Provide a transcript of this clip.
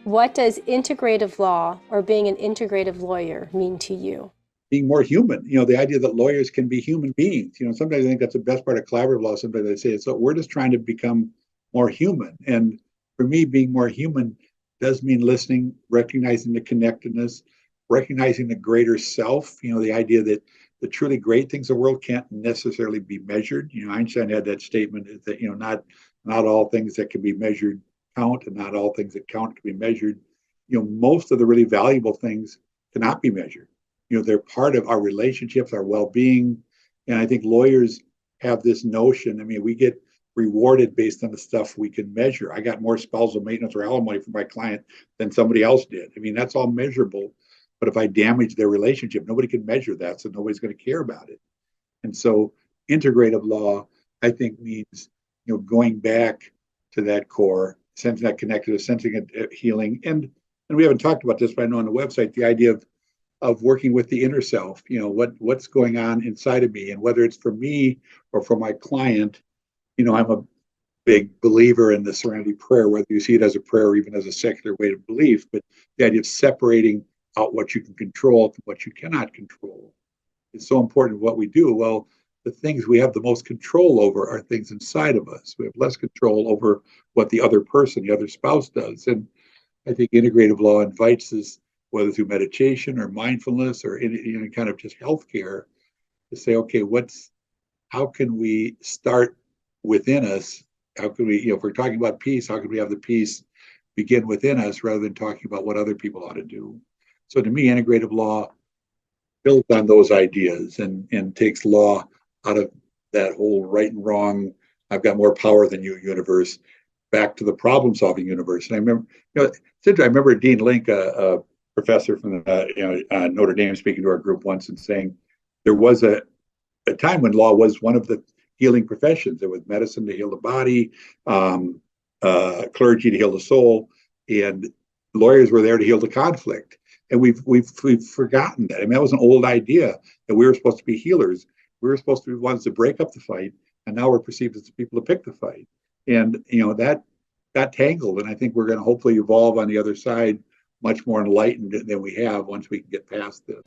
What does integrative law or being an integrative lawyer mean to you? Being more human, the idea that lawyers can be human beings. Sometimes I think that's the best part of collaborative law. Sometimes they say, so we're just trying to become more human. And for me, being more human does mean listening, recognizing the connectedness, recognizing the greater self, the idea that the truly great things of the world can't necessarily be measured. Einstein had that statement that, not all things that can be measured count, and not all things that count can be measured. Most of the really valuable things cannot be measured. They're part of our relationships, our well-being. And I think lawyers have this notion. I mean, we get rewarded based on the stuff we can measure. I got more spousal maintenance or alimony from my client than somebody else did. I mean, that's all measurable. But if I damage their relationship, nobody can measure that, so nobody's going to care about it. And so integrative law, I think, means, going back to that core, sensing that connected, sensing it, healing. And we haven't talked about this, but I know on the website, the idea of working with the inner self, what's going on inside of me, and whether it's for me or for my client. I'm a big believer in the Serenity Prayer, whether you see it as a prayer or even as a secular way of belief, but the idea of separating out what you can control from what you cannot control is so important. What we do, well, the things we have the most control over are things inside of us. We have less control over what the other person, the other spouse does. And I think integrative law invites us, whether through meditation or mindfulness or any kind of just healthcare, to say, okay, how can we start within us? How can we, if we're talking about peace, how can we have the peace begin within us rather than talking about what other people ought to do? So to me, integrative law builds on those ideas and takes law out of that whole right and wrong, I've got more power than you universe, back to the problem-solving universe. And I remember, I remember Dean Link, a professor from Notre Dame, speaking to our group once and saying there was a time when law was one of the healing professions. There was medicine to heal the body, clergy to heal the soul, and lawyers were there to heal the conflict. And we've forgotten that. I mean, that was an old idea that we were supposed to be healers. We were supposed to be ones to break up the fight, and now we're perceived as the people to pick the fight. And that got tangled. And I think we're going to hopefully evolve on the other side much more enlightened than we have once we can get past this.